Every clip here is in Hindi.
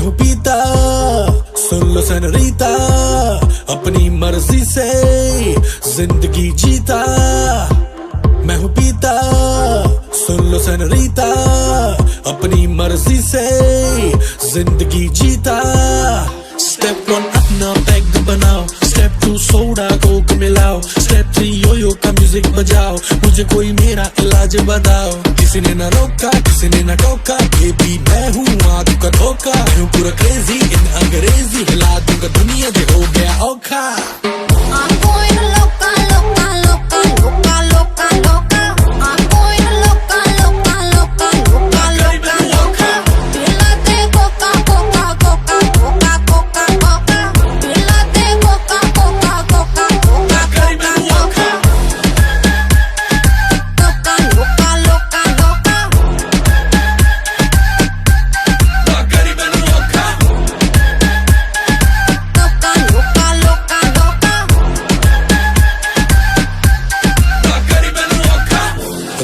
हूँ पीता, सुन लो सेनोरीता, अपनी मर्जी से जिंदगी जीता। मैं हूँ पीता, सुन लो सेनोरीता, अपनी मर्जी से जिंदगी जीता। स्टेप 1 अपना पैग बनाओ, स्टेप 2 सोडा कोक मिलाओ, स्टेप 3 योयो का म्यूजिक बजाओ, मुझे कोई मेरा इलाज बताओ। किसी ने ना रोका, किसी ने ना टोका, बेबी मैं हूँ आंखों का धोखा। मैं हूँ पूरा क्रेजी इन अंग्रेजी, हिला दूंगा दुनिया जो हो गया औखा।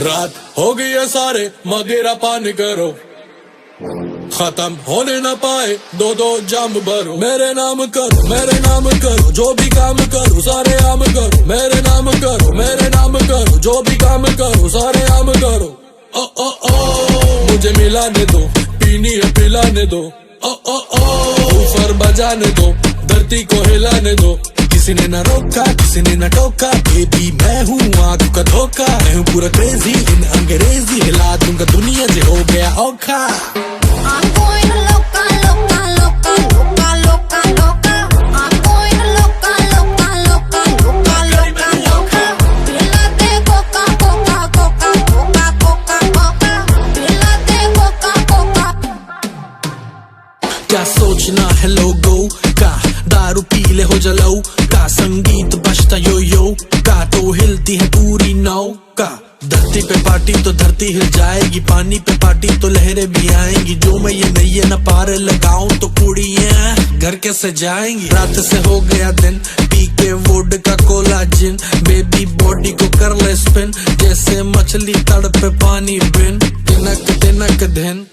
रात हो गई है सारे मगेरा पान करो, खत्म होने ना पाए दो दो जाम भरो। मेरे नाम करो, मेरे नाम करो, जो भी काम करो सारे आम करो। मेरे नाम करो, मेरे नाम करो, जो भी काम करो सारे आम करो। ओ ओ ओ मुझे मिलाने दो, पीनी है पिलाने दो। ओ ओ ओ ऊपर बजाने दो, धरती को हिलाने दो। किसी ने ना रोका, किसी ने ना टोका, बेबी मैं हूँ आंखों का धोखा। मैं हूँ पूरा क्रेजी इन अंग्रेजी, हिला दूंगा दुनिया जो हो गया औखा। क्या सोचना है लोगों का, दारू पी ले हो जलाओ का, संगीत बजता यो यो का, तो हिलती है पूरी नौका। धरती पे पार्टी तो धरती हिल जाएगी, पानी पे पार्टी तो लहरें भी आएंगी। जो मैं ये नैये न पार लगाऊं तो कुड़ियां घर कैसे जाएंगी। रात से हो गया दिन, पी के वोड का कोला जिन, बेबी बॉडी को कर ले स्पिन, जैसे मछली तड़पे पानी बिन। तिनक तिनक दिन,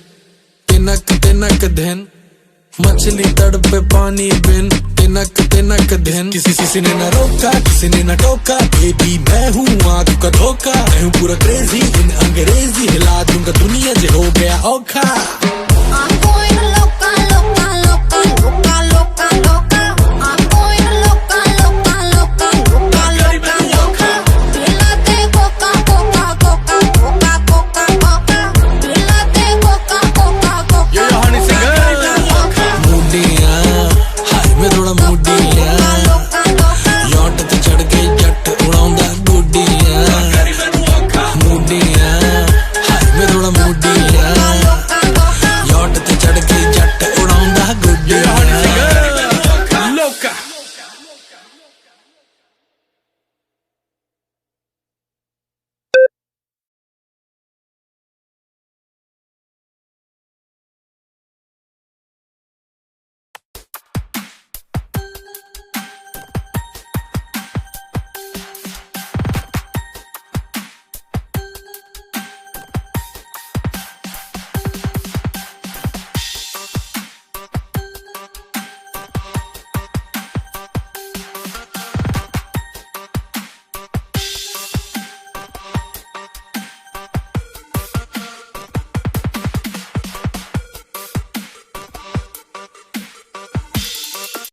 तिनक तिनक दिन, मछली तड़पे पानी बिन, तिनक तिनक दिन। किसी ने ना रोका, किसी ने ना टोका, बेबी मैं हूँ आंखों का धोखा। मैं हूँ पूरा क्रेजी इन अंग्रेजी, हिला दूंगा दुनिया जो हो गया औखा।